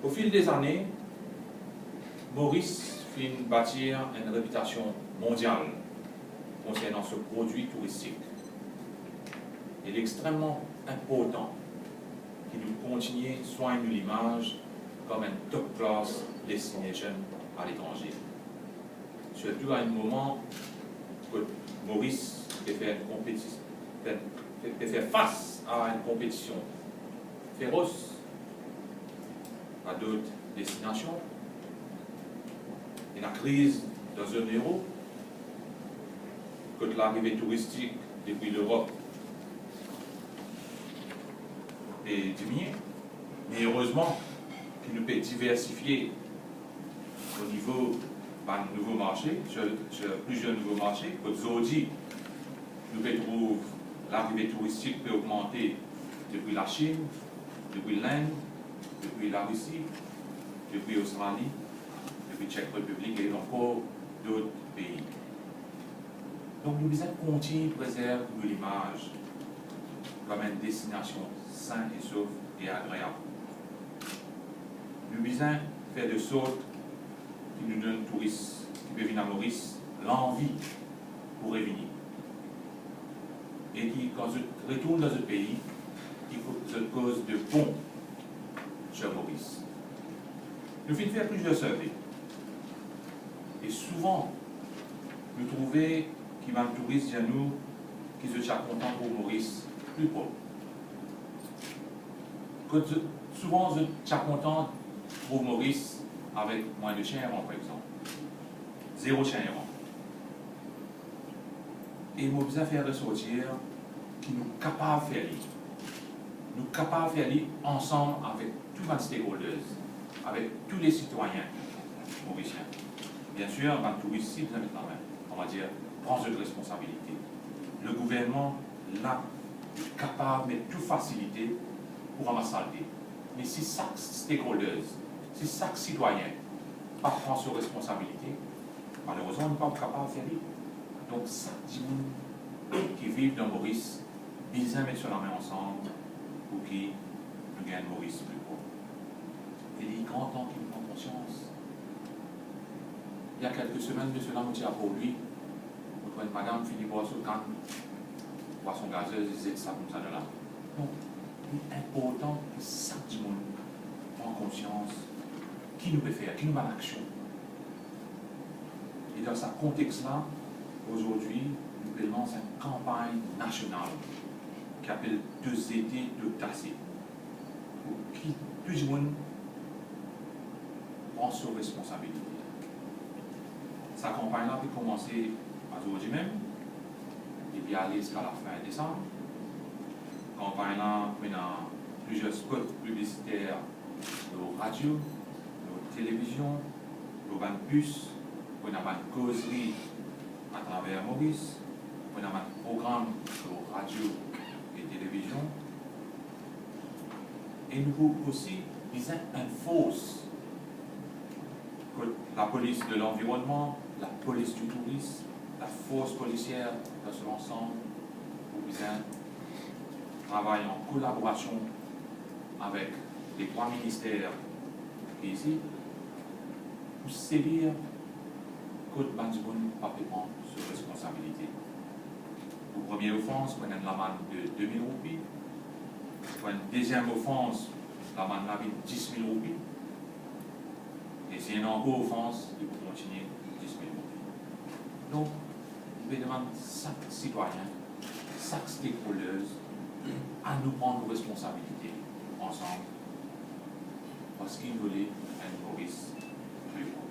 Au fil des années, Maurice fit bâtir une réputation mondiale concernant ce produit touristique. Il est extrêmement important que nous continuions à soigner l'image comme une top class destination à l'étranger. Surtout à un moment que Maurice peut faire face à une compétition féroce à d'autres destinations, et la crise de la zone euro, que l'arrivée touristique depuis l'Europe est diminuée, mais heureusement qu'il nous peut diversifier au niveau de nouveaux marchés, sur plusieurs nouveaux marchés, que aujourd'hui, nous pouvons trouver l'arrivée touristique peut augmenter depuis la Chine, depuis l'Inde, depuis la Russie, depuis l'Australie, depuis la Tchèque République et encore d'autres pays. Donc nous devons continuer de préserver l'image comme une destination saine et sauve et agréable. Nous devons faire de sorte que nous donnons aux touristes qui peuvent venir à Maurice l'envie pour revenir. Et qui, quand ils retournent dans ce pays, il faut que ça cause de bon sur Maurice. Nous finissons faire plusieurs surveys. Et souvent, nous trouvons qu'il y a un touriste chez nous qui se tient content pour Maurice plus pauvre. Souvent, je suis content pour Maurice avec moins de chiens errants, par exemple. 0 chien errant. Et nous devons faire ressortir qui nous sommes capables de faire. Nous sommes capables de faire ensemble avec tous les stakeholders, avec tous les citoyens mauriciens. Bien sûr, les touristes, on va dire, prend cette responsabilité. Le gouvernement, là, est capable de mettre toute facilité pour ramasser le. Mais si chaque stakeholders, si chaque citoyen pas prend ses responsabilités, malheureusement, on n'est pas capable de faire. Donc, chaque monde qui vit dans Maurice, besoin de mettre sur la main ensemble pour qu'ils nous gagnent Maurice plus gros. Et il est grand temps qu'il prend conscience. Il y a quelques semaines, M. Lamoutia pour lui, Madame Philippe Boisseau, quand poisson gazeuse, il disait ça comme ça de là. Donc, il est important que chaque monde prenne conscience qui nous peut faire, qui nous met en action. Et dans ce contexte-là, aujourd'hui, nous lançons une campagne nationale qui s'appelle 2 étés, 2 tassés. Pour qui tout le monde prend ses responsabilités. Cette campagne-là peut commencer aujourd'hui même, et puis aller jusqu'à la fin décembre. La campagne-là, on a plusieurs spots publicitaires de radio, de télévision, de bus, on a une causerie à travers Maurice, on a un programme de radio et télévision. Et nous aussi, ils enforcent que la police de l'environnement, la police du tourisme, la force policière dans son ensemble, pour bien travailler en collaboration avec les 3 ministères qui sont ici, pour sévir que le Bandiboun n'a pas pu prendre sur responsabilité. Pour première offense, on a une amende de 2 000 roupies. Pour une deuxième offense, l'amende est de 10 000 roupies. Et si une encore offense, il faut continuer 10 000 roupies. Donc, je vais demander chaque citoyen, chaque stakeholder, à nous prendre nos responsabilités ensemble. Parce qu'il voulait un Maurice plus haut.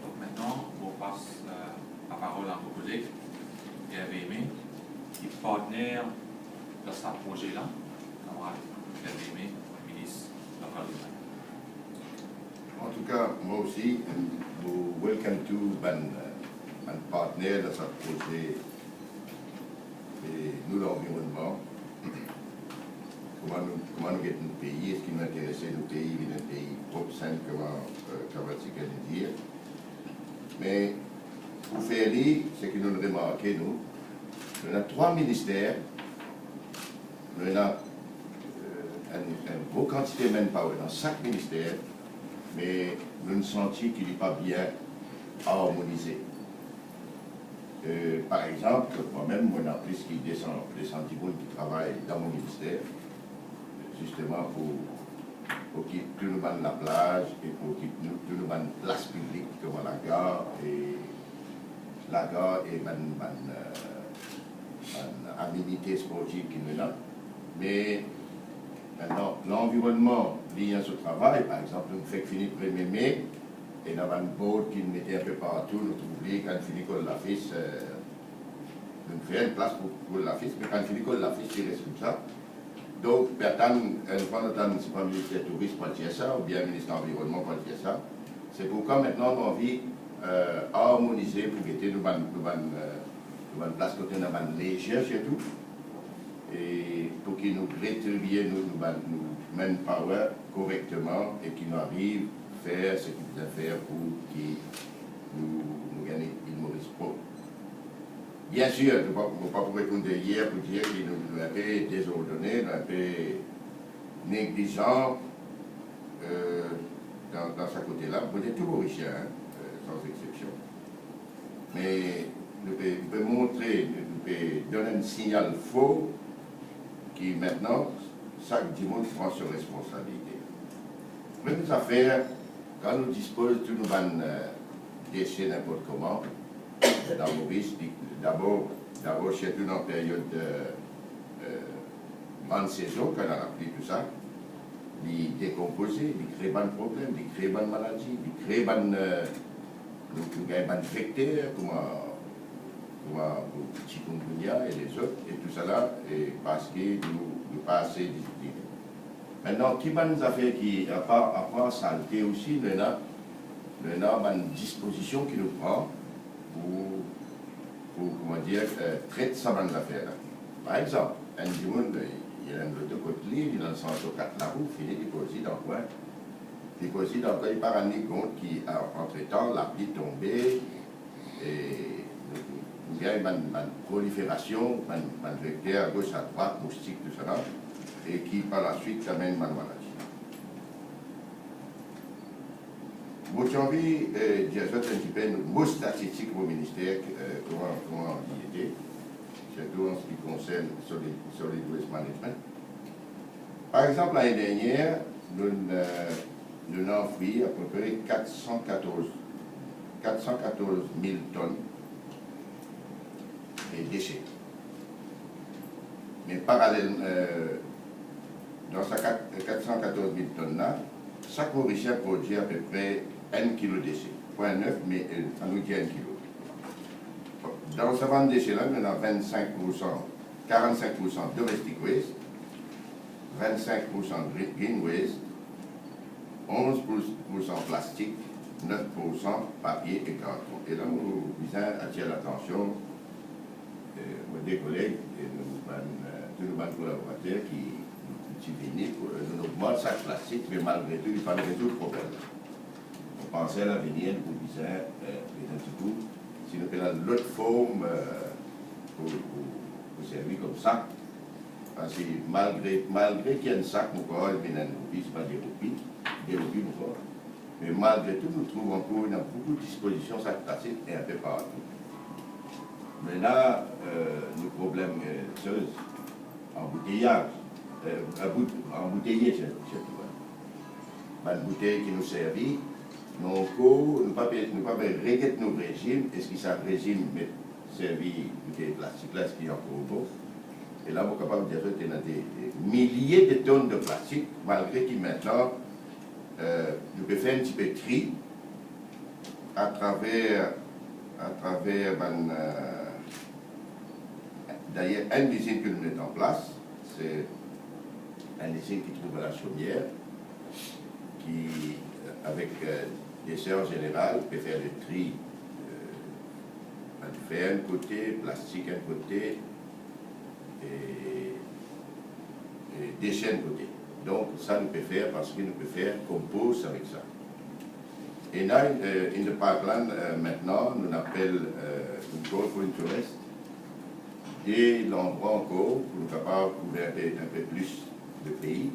Donc maintenant, on passe la parole à mon collègue, Hervé Aimé, qui est partenaire dans ce projet-là, camarade Hervé Aimé, ministre local. En tout cas, moi aussi, vous welcome to un partenaire dans ce projet et nous l'environnement. Comment nous gagnons notre pays, est-ce qu'il nous intéresse notre pays, il est un pays propre, sain, comment va-t-il dire. Mais pour faire lire, ce que nous remarquons, nous avons 3 ministères, nous avons une grosse quantité de manpower dans chaque ministère, mais nous nous sentons qu'il n'est pas bien harmonisé. Par exemple, moi-même, mon artiste qui descend du monde qui travaille dans mon ministère, justement pour qu'il tout nous donne la plage et pour qu'il tout nous donne place publique comme la gare et une aménité sportive qui nous a. Mais maintenant, l'environnement lié à ce travail, par exemple, nous fait finir le 1er mai, et nous avons une boat qui nous mettait un peu partout, nous trouvions quand on finit comme la fille, nous faisons une place pour la fille, mais quand on finit comme la fille, il reste comme ça. Donc, une fois notre municipal ministère tourisme pour dire ça, ou bien ministère de l'environnement pour dire ça. C'est pourquoi maintenant nous avons envie harmoniser pour que nous avons une place côté nous avons légère surtout, et pour qu'ils nous rétribuent nous manpower correctement et qu'ils nous arrivent à faire ce qu'ils doivent faire pour qu'ils nous gagnent une mauvaise peau. Bien sûr, je ne peux pas répondre hier pour dire qu'il nous a un peu désordonné, un peu négligent dans ce côté-là. Vous êtes tout mauricien, sans exception. Mais nous pouvons montrer, nous pouvons donner un signal faux qui maintenant, chaque dimanche prend ses responsabilités. Même les affaires, quand nous disposons de nous déchets n'importe comment, dans Maurice, d'abord surtout dans la période de grande saison, quand on a appris tout ça, il décomposé, il crée des problèmes, il crée des maladies, il crée des vecteurs, comme chikungunya et les autres, et tout ça là, et parce que nous pas assez disciplinés. Maintenant, qui va nous affaires qui, à part saleté aussi, nous avons une disposition qui nous prend pour comment dire, traiter ça dans l'affaire. Par exemple, un monde, il y a un de côté, il a un 104 la roue, il est déposé dans quoi? Déposé dans quoi? Il part en compte qui, entre-temps, la pluie tombée, et il y a une prolifération, un vecteur à gauche, à droite, moustique, tout ça, et qui par la suite amène une maladie. Moi, j'ai envie de dire un petit peu nos statistiques au ministère, comment il était, surtout en ce qui concerne solid waste management. Par exemple, l'année dernière, nous avons enfoui à peu près 414 000 tonnes de déchets. Mais parallèlement, dans ces 414 000 tonnes-là, chaque Mauricien produit à peu près 1 kg de déchets. Pas 9, mais on nous dit 1 kg. Dans ce vent de déchets-là, on a 45%, 45% domestic waste, 25% green waste, 11% plastique, 9% papier et carton. Et là, nous visons à attirer l'attention des collègues et tous nos collaborateurs qui viennent pour nous augmenter chaque plastique, mais malgré tout, il fallait résoudre le problème. On pensait à l'avenir, nous disons, un petit coup, si nous prenons l'autre forme pour servir comme ça, parce que malgré qu'il y a un sac, nous corps, mais ce n'est pas des roupies, mais malgré tout, nous trouvons encore dans beaucoup de dispositions, chaque plastique est un peu partout. Mais là, le problème est embouteillage, embouteillé, c'est une bouteille qui nous servit, nous ne pouvons pas régler nos régimes, est-ce que ça régime servi de plastique là, est-ce qu'il y a encore beau? Et là, on est capable de dire qu'il y a des milliers de tonnes de plastique, malgré que maintenant, nous pouvons faire un petit peu de tri à travers d'ailleurs, une usine que nous mettons en place, c'est une usine qui trouve à la Chaumière, qui, avec des sœurs générales, peut faire le tri. On fait un côté, plastique un côté, et déchets un côté. Donc, ça, nous peut faire parce que nous peut faire compost avec ça. Et là, in the pipeline, maintenant, nous appelle une goal for interest. Et l'endroit encore pour nous capables de couvrir un peu plus de pays.